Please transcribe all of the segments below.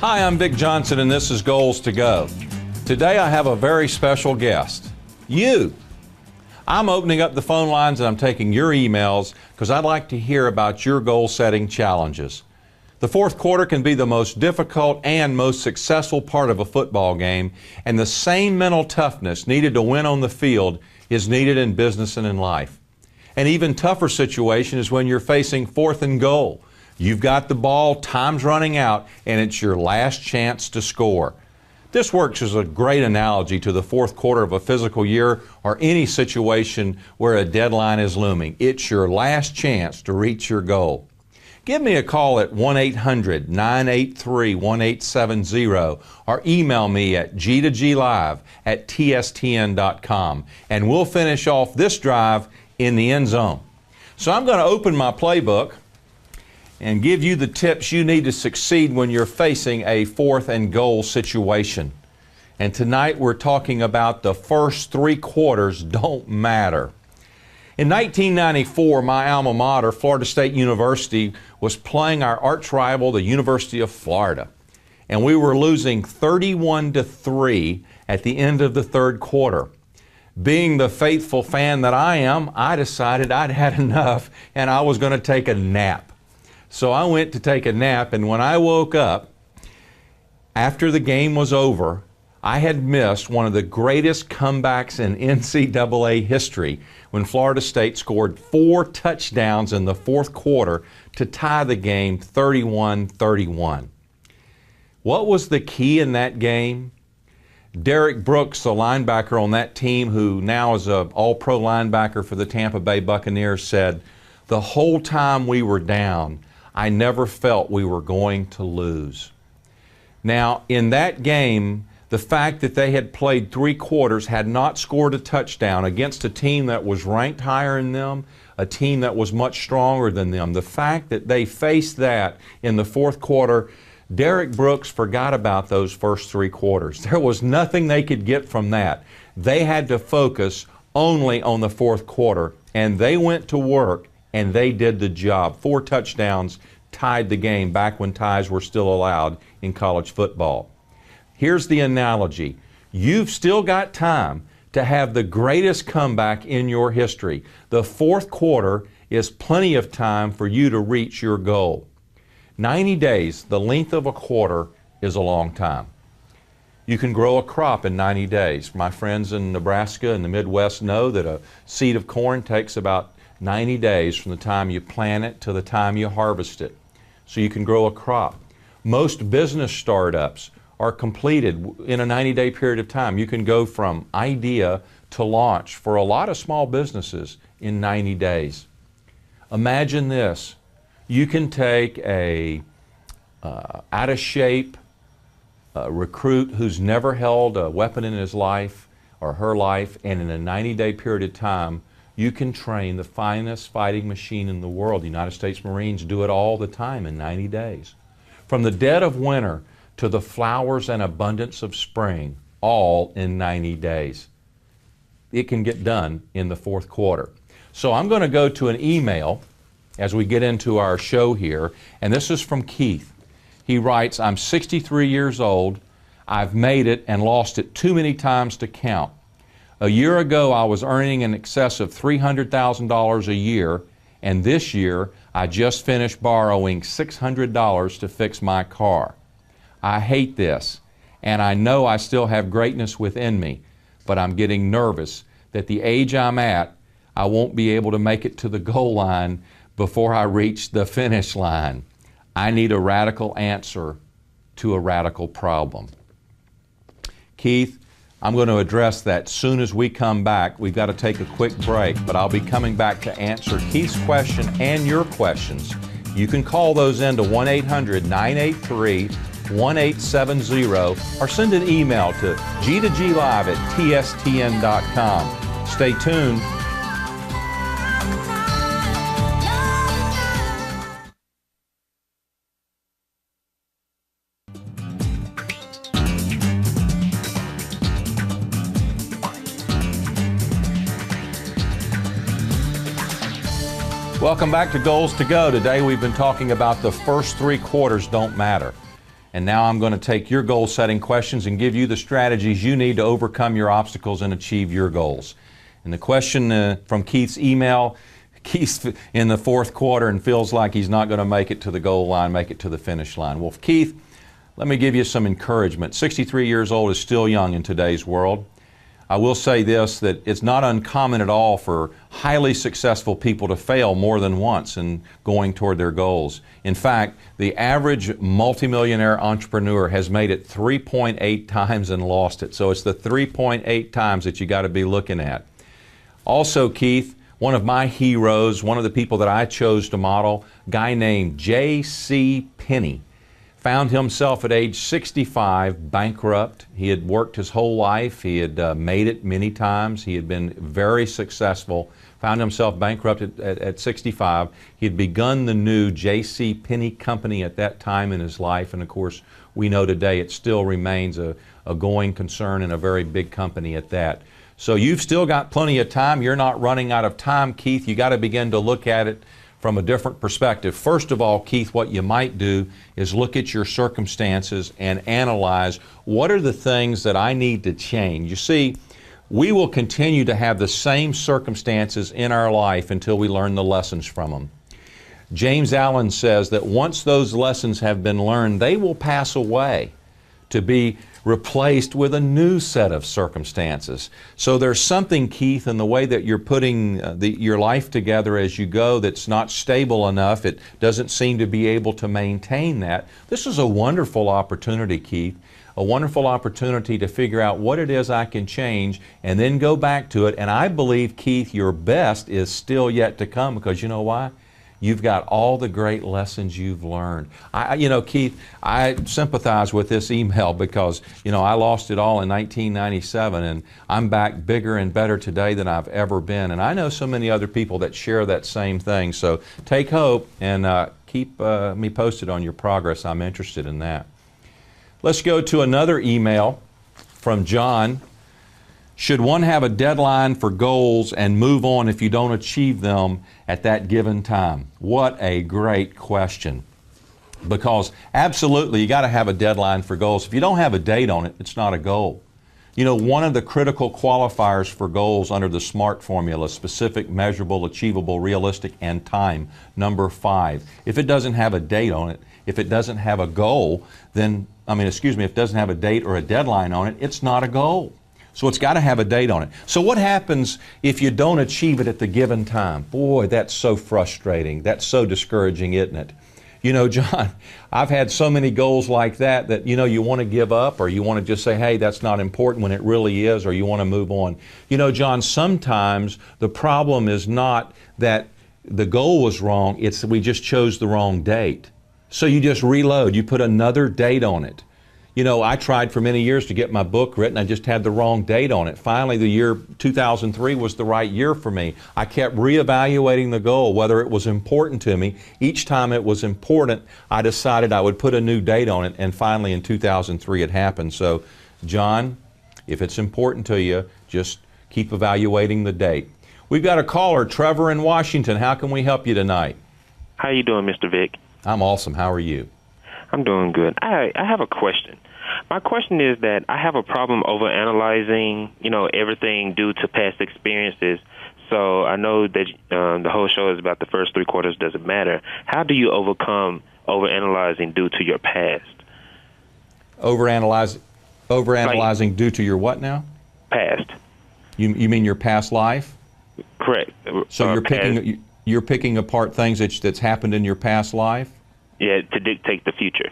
Hi, I'm Vic Johnson, and this is Goals to Go. Today I have a very special guest, you. I'm opening up the phone lines and I'm taking your emails because I'd like to hear about your goal-setting challenges. The fourth quarter can be the most difficult and most successful part of a football game, and the same mental toughness needed to win on the field is needed in business and in life. An even tougher situation is when you're facing fourth and goal. You've got the ball, time's running out, and it's your last chance to score. This works as a great analogy to the fourth quarter of a physical year or any situation where a deadline is looming. It's your last chance to reach your goal. Give me a call at 1-800-983-1870 or email me at g2glive@tstn.com, and we'll finish off this drive in the end zone. So I'm going to open my playbook and give you the tips you need to succeed when you're facing a fourth and goal situation. And tonight we're talking about the first three quarters don't matter. In 1994, my alma mater, Florida State University, was playing our arch rival, the University of Florida. And we were losing 31-3 at the end of the third quarter. Being the faithful fan that I am, I decided I'd had enough and I was going to take a nap. So I went to take a nap, and when I woke up, after the game was over, I had missed one of the greatest comebacks in NCAA history when Florida State scored 4 touchdowns in the fourth quarter to tie the game 31-31. What was the key in that game? Derek Brooks, the linebacker on that team, who now is an all-pro linebacker for the Tampa Bay Buccaneers, said, "The whole time we were down, I never felt we were going to lose." Now, in that game, the fact that they had played 3 quarters, had not scored a touchdown against a team that was ranked higher than them, a team that was much stronger than them, the fact that they faced that in the fourth quarter, Derek Brooks forgot about those first 3 quarters. There was nothing they could get from that. They had to focus only on the fourth quarter, and they went to work and they did the job. 4 touchdowns tied the game back when ties were still allowed in college football. Here's the analogy. You've still got time to have the greatest comeback in your history. The fourth quarter is plenty of time for you to reach your goal. 90 days, the length of a quarter, is a long time. You can grow a crop in 90 days. My friends in Nebraska and the Midwest know that a seed of corn takes about 90 days from the time you plant it to the time you harvest it. So you can grow a crop. Most business startups are completed in a 90-day period of time. You can go from idea to launch for a lot of small businesses in 90 days. Imagine this. You can take a out-of-shape recruit who's never held a weapon in his life or her life, and in a 90-day period of time, you can train the finest fighting machine in the world. The United States Marines do it all the time in 90 days. From the dead of winter to the flowers and abundance of spring, all in 90 days. It can get done in the fourth quarter. So I'm going to go to an email as we get into our show here, and this is from Keith. He writes, "I'm 63 years old. I've made it and lost it too many times to count. A year ago, I was earning in excess of $300,000 a year, and this year, I just finished borrowing $600 to fix my car. I hate this, and I know I still have greatness within me, but I'm getting nervous that the age I'm at, I won't be able to make it to the goal line before I reach the finish line. I need a radical answer to a radical problem." Keith, I'm going to address that soon as we come back. We've got to take a quick break, but I'll be coming back to answer Keith's question and your questions. You can call those in to 1-800-983-1870 or send an email to g2glive@tstn.com. Stay tuned. Welcome back to Goals to Go. Today we've been talking about the first 3 quarters don't matter. And now I'm going to take your goal-setting questions and give you the strategies you need to overcome your obstacles and achieve your goals. And the question from Keith's email, Keith's in the fourth quarter and feels like he's not going to make it to the goal line, make it to the finish line. Well, Keith, let me give you some encouragement. 63 years old is still young in today's world. I will say this, that it's not uncommon at all for highly successful people to fail more than once in going toward their goals. In fact, the average multimillionaire entrepreneur has made it 3.8 times and lost it. So it's the 3.8 times that you got to be looking at. Also, Keith, one of my heroes, one of the people that I chose to model, a guy named J.C. Penney, found himself at age 65 bankrupt. He had worked his whole life. He had made it many times. He had been very successful. Found himself bankrupt at 65. He had begun the new J.C. Penney company at that time in his life. And of course, we know today it still remains a going concern and a very big company at that. So you've still got plenty of time. You're not running out of time, Keith. You got to begin to look at it from a different perspective. First of all, Keith, what you might do is look at your circumstances and analyze what are the things that I need to change. You see, we will continue to have the same circumstances in our life until we learn the lessons from them. James Allen says that once those lessons have been learned, they will pass away to be replaced with a new set of circumstances. So there's something, Keith, in the way that you're putting your life together as you go that's not stable enough. It doesn't seem to be able to maintain that. This is a wonderful opportunity, Keith, a wonderful opportunity to figure out what it is I can change and then go back to it. And I believe, Keith, your best is still yet to come, because you know why? You've got all the great lessons you've learned. Keith, I sympathize with this email because, I lost it all in 1997, and I'm back bigger and better today than I've ever been. And I know so many other people that share that same thing. So take hope and keep me posted on your progress. I'm interested in that. Let's go to another email from John. Should one have a deadline for goals and move on if you don't achieve them at that given time? What a great question. Because absolutely, you got to have a deadline for goals. If you don't have a date on it, it's not a goal. One of the critical qualifiers for goals under the SMART formula, specific, measurable, achievable, realistic, and time, number 5. If it doesn't have a date on it, if it doesn't have a goal, if it doesn't have a date or a deadline on it, it's not a goal. So it's got to have a date on it. So what happens if you don't achieve it at the given time? Boy, that's so frustrating. That's so discouraging, isn't it? John, I've had so many goals like that you want to give up, or you want to just say, hey, that's not important when it really is, or you want to move on. John, sometimes the problem is not that the goal was wrong, it's that we just chose the wrong date. So you just reload. You put another date on it. I tried for many years to get my book written. I just had the wrong date on it. Finally, the year 2003 was the right year for me. I kept reevaluating the goal, whether it was important to me. Each time it was important, I decided I would put a new date on it, and finally in 2003 it happened. So, John, if it's important to you, just keep evaluating the date. We've got a caller, Trevor in Washington. How can we help you tonight? How you doing, Mr. Vick? I'm awesome. How are you? I'm doing good. I have a question. My question is that I have a problem overanalyzing, everything due to past experiences. So I know that the whole show is about the first 3 quarters doesn't matter. How do you overcome overanalyzing due to your past? Overanalyzing due to your what now? Past. You mean your past life? Correct. So you're picking apart things that's happened in your past life? Yeah, to dictate the future.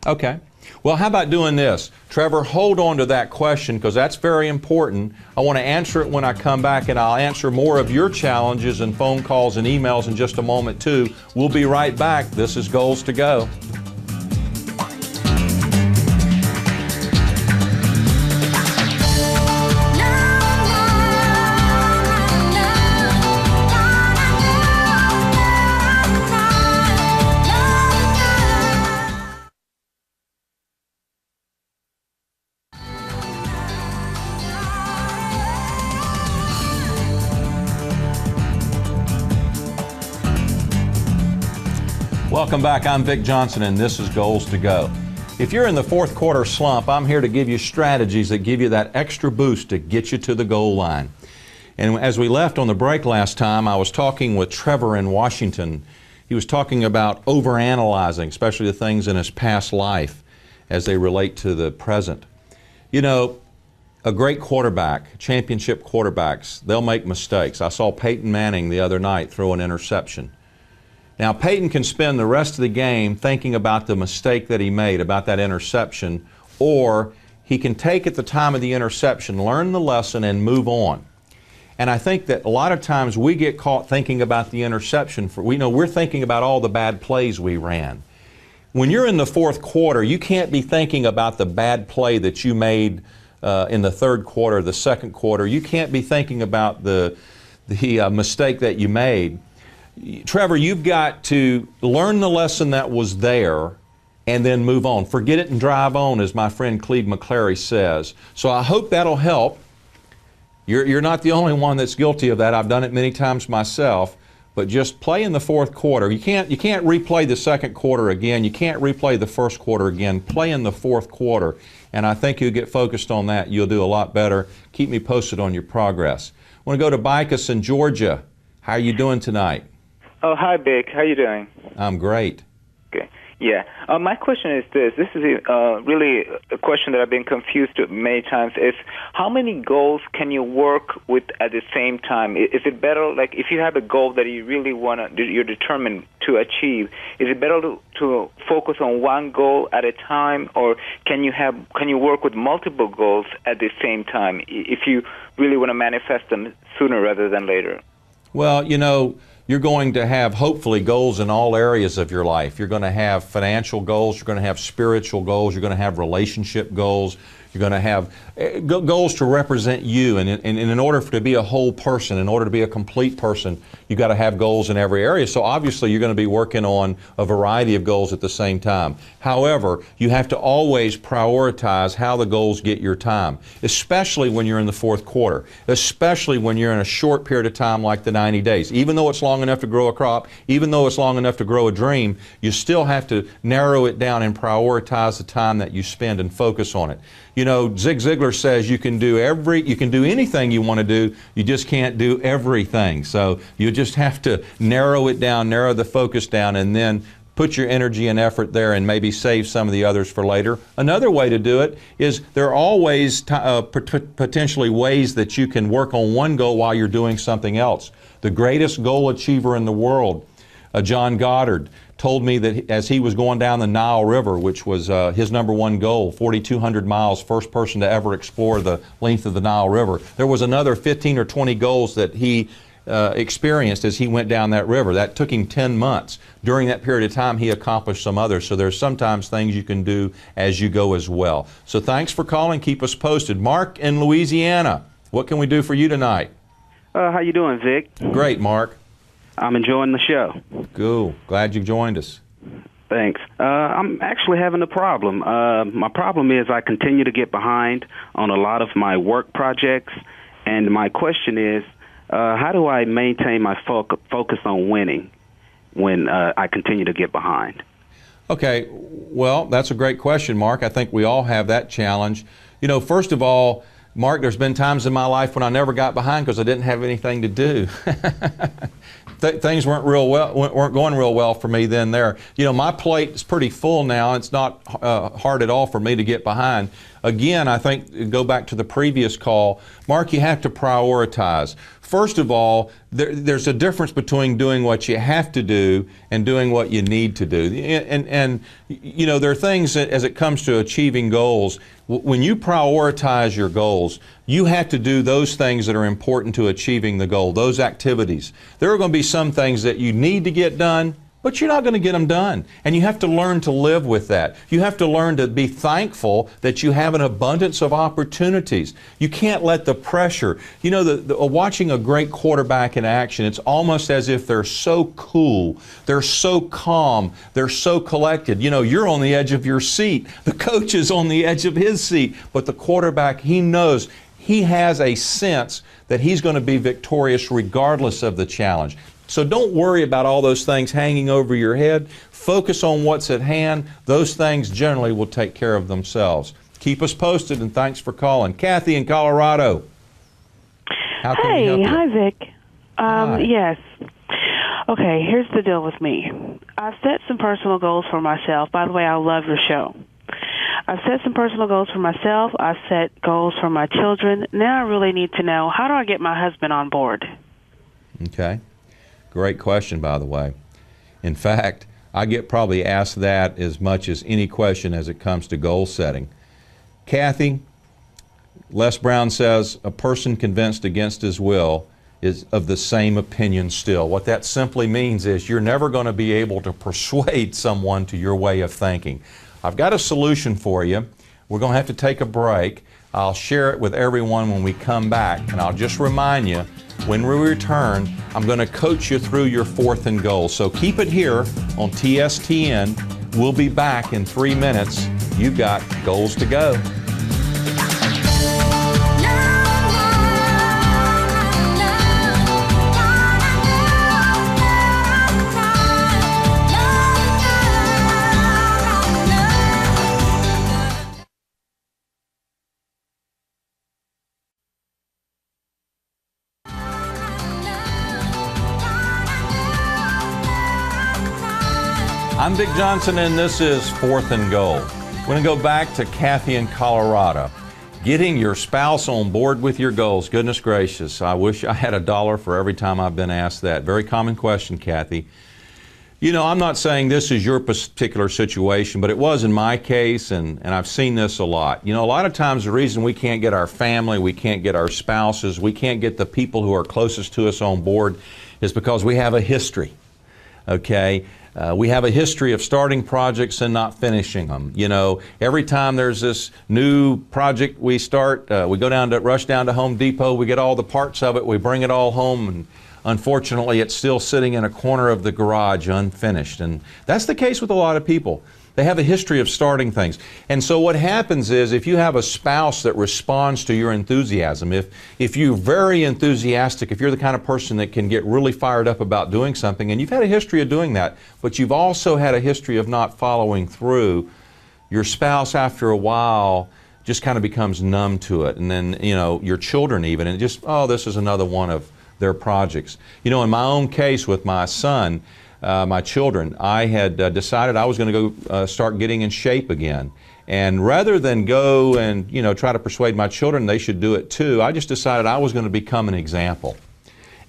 Okay. Well, how about doing this? Trevor, hold on to that question because that's very important. I want to answer it when I come back, and I'll answer more of your challenges and phone calls and emails in just a moment, too. We'll be right back. This is Goals to Go. Welcome back. I'm Vic Johnson, and this is Goals to Go. If you're in the fourth quarter slump, I'm here to give you strategies that give you that extra boost to get you to the goal line. And as we left on the break last time, I was talking with Trevor in Washington. He was talking about overanalyzing, especially the things in his past life as they relate to the present. You know, a great quarterback, championship quarterbacks, they'll make mistakes. I saw Peyton Manning the other night throw an interception. Now, Peyton can spend the rest of the game thinking about the mistake that he made, about that interception, or he can take at the time of the interception, learn the lesson, and move on. And I think that a lot of times we get caught thinking about the interception. We're thinking about all the bad plays we ran. When you're in the fourth quarter, you can't be thinking about the bad play that you made in the third quarter, the second quarter. You can't be thinking about the mistake that you made. Trevor, you've got to learn the lesson that was there and then move on. Forget it and drive on, as my friend Cleve McClary says. So I hope that'll help. You're not the only one that's guilty of that. I've done it many times myself. But just play in the fourth quarter. You can't replay the second quarter again. You can't replay the first quarter again. Play in the fourth quarter. And I think you'll get focused on that. You'll do a lot better. Keep me posted on your progress. I want to go to Bicus in Georgia. How are you doing tonight? Oh, hi, Vic. How are you doing? I'm great. Okay. Yeah. My question is this. This is really a question that I've been confused with many times. Is how many goals can you work with at the same time? Is it better, like, if you have a goal that you really you're determined to achieve, is it better to focus on one goal at a time, or can you work with multiple goals at the same time if you really want to manifest them sooner rather than later? Well, you're going to have, hopefully, goals in all areas of your life. You're going to have financial goals. You're going to have spiritual goals. You're going to have relationship goals. You're going to have goals to represent you. And in order to be a whole person, in order to be a complete person, you've got to have goals in every area. So obviously, you're going to be working on a variety of goals at the same time. However, you have to always prioritize how the goals get your time, especially when you're in the fourth quarter, especially when you're in a short period of time like the 90 days. Even though it's long enough to grow a crop, even though it's long enough to grow a dream, you still have to narrow it down and prioritize the time that you spend and focus on it. Zig Ziglar says you can do anything you want to do, you just can't do everything. So you just have to narrow it down, narrow the focus down, and then put your energy and effort there and maybe save some of the others for later. Another way to do it is there are always potentially ways that you can work on one goal while you're doing something else. The greatest goal achiever in the world, John Goddard, told me that as he was going down the Nile River, which was his number one goal, 4,200 miles, first person to ever explore the length of the Nile River, there was another 15 or 20 goals that he experienced as he went down that river. That took him 10 months. During that period of time, he accomplished some others. So there's sometimes things you can do as you go as well. So thanks for calling. Keep us posted. Mark in Louisiana, what can we do for you tonight? How you doing, Vic? Great, Mark. I'm enjoying the show. Cool. Glad you joined us. Thanks. I'm actually having a problem. My problem is I continue to get behind on a lot of my work projects, and my question is, how do I maintain my focus on winning when I continue to get behind? Okay. Well, that's a great question, Mark. I think we all have that challenge. First of all, Mark, there's been times in my life when I never got behind because I didn't have anything to do. Things weren't going real well for me then there. My plate is pretty full now. It's not hard at all for me to get behind. Again, I think, go back to the previous call, Mark, you have to prioritize. First of all, there's a difference between doing what you have to do and doing what you need to do. And there are things that, as it comes to achieving goals, when you prioritize your goals, you have to do those things that are important to achieving the goal, those activities. There are going to be some things that you need to get done, but you're not going to get them done. And you have to learn to live with that. You have to learn to be thankful that you have an abundance of opportunities. You can't let the pressure, watching a great quarterback in action, it's almost as if they're so cool, they're so calm, they're so collected. You're on the edge of your seat. The coach is on the edge of his seat. But the quarterback, he knows, he has a sense that he's going to be victorious regardless of the challenge. So don't worry about all those things hanging over your head. Focus on what's at hand. Those things generally will take care of themselves. Keep us posted, and thanks for calling. Kathy in Colorado. How can we help you? Hi, Vic. Hi. Yes. Okay, here's the deal with me. I've set some personal goals for myself. By the way, I love your show. I've set some personal goals for myself. I've set goals for my children. Now I really need to know, how do I get my husband on board? Okay. Great question, by the way. In fact, I get probably asked that as much as any question as it comes to goal setting. Kathy, Les Brown says, a person convinced against his will is of the same opinion still. What that simply means is you're never going to be able to persuade someone to your way of thinking. I've got a solution for you. We're going to have to take a break. I'll share it with everyone when we come back, and I'll just remind you, when we return, I'm going to coach you through your fourth and goal. So keep it here on TSTN. We'll be back in 3 minutes. You've got goals to go. I'm Dick Johnson, and this is Fourth and Goal. We're going to go back to Kathy in Colorado. Getting your spouse on board with your goals. Goodness gracious, I wish I had $1 for every time I've been asked that. Very common question, Kathy. You know, I'm not saying this is your particular situation, but it was in my case, and I've seen this a lot. You know, a lot of times the reason we can't get our family, we can't get our spouses, we can't get the people who are closest to us on board is because we have a history, okay? We have a history of starting projects and not finishing them. You know, every time there's this new project we start, we rush down to Home Depot, we get all the parts of it, we bring it all home, and unfortunately it's still sitting in a corner of the garage unfinished. And that's the case with a lot of people. They have a history of starting things. And so what happens is, if you have a spouse that responds to your enthusiasm, if you're very enthusiastic, if you're the kind of person that can get really fired up about doing something, and you've had a history of doing that, but you've also had a history of not following through, your spouse after a while just kind of becomes numb to it. And then, you know, your children even, and just, oh, this is another one of their projects. You know, in my own case with my son, my children, I had decided I was going to go start getting in shape again. And rather than go and, you know, try to persuade my children they should do it too, I just decided I was going to become an example.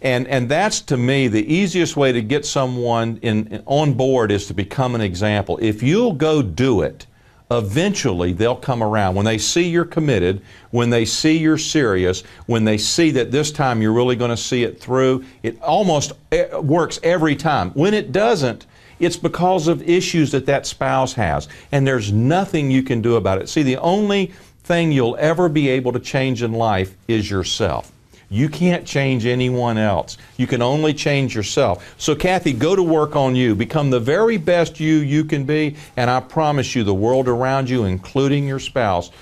And that's, to me, the easiest way to get someone on board is to become an example. If you'll go do it, eventually they'll come around. When they see you're committed, when they see you're serious, when they see that this time you're really going to see it through, it almost works every time. When it doesn't, it's because of issues that spouse has, and there's nothing you can do about it. See, the only thing you'll ever be able to change in life is yourself. You can't change anyone else. You can only change yourself. So Kathy, go to work on you. Become the very best you can be, and I promise you the world around you, including your spouse,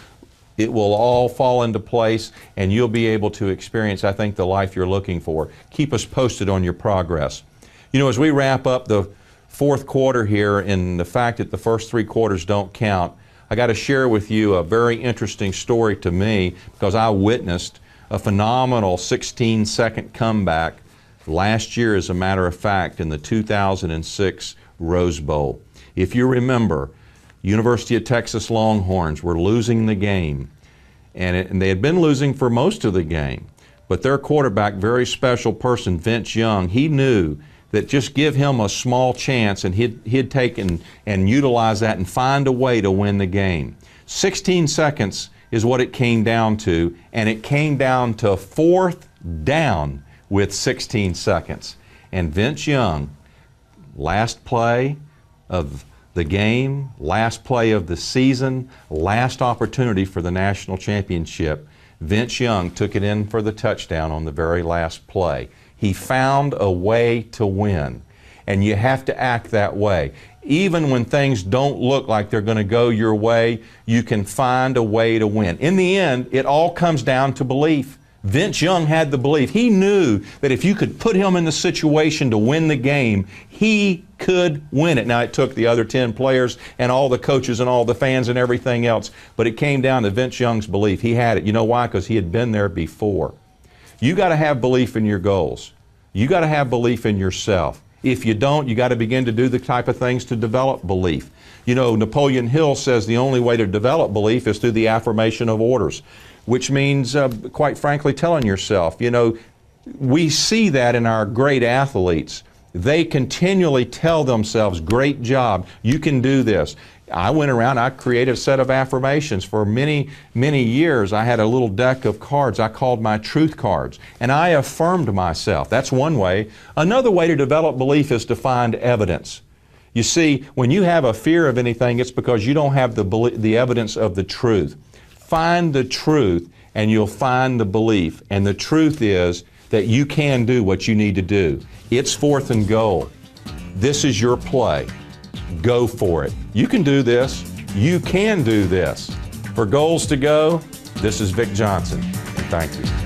it will all fall into place, and you'll be able to experience, I think, the life you're looking for. Keep us posted on your progress. You know, as we wrap up the fourth quarter here, and the fact that the first 3 quarters don't count, I got to share with you a very interesting story to me, because I witnessed a phenomenal 16-second comeback last year, as a matter of fact, in the 2006 Rose Bowl. If you remember, University of Texas Longhorns were losing the game, and they had been losing for most of the game, but their quarterback, very special person, Vince Young, he knew that just give him a small chance and he'd take and utilize that and find a way to win the game. 16 seconds is what it came down to, and it came down to 4th down with 16 seconds. And Vince Young, last play of the game, last play of the season, last opportunity for the national championship, Vince Young took it in for the touchdown on the very last play. He found a way to win, and you have to act that way. Even when things don't look like they're going to go your way, you can find a way to win. In the end, it all comes down to belief. Vince Young had the belief. He knew that if you could put him in the situation to win the game, he could win it. Now, it took the other 10 players and all the coaches and all the fans and everything else, but it came down to Vince Young's belief. He had it. You know why? Because he had been there before. You got to have belief in your goals. You got to have belief in yourself. If you don't, you got to begin to do the type of things to develop belief. You know, Napoleon Hill says the only way to develop belief is through the affirmation of orders, which means, quite frankly, telling yourself, you know, we see that in our great athletes. They continually tell themselves, great job, you can do this. I went around, I created a set of affirmations. For many, many years, I had a little deck of cards I called my truth cards, and I affirmed myself. That's one way. Another way to develop belief is to find evidence. You see, when you have a fear of anything, it's because you don't have the evidence of the truth. Find the truth, and you'll find the belief. And the truth is that you can do what you need to do. It's 4th and goal. This is your play. Go for it. You can do this. You can do this. For Goals to Go, this is Vic Johnson. Thank you.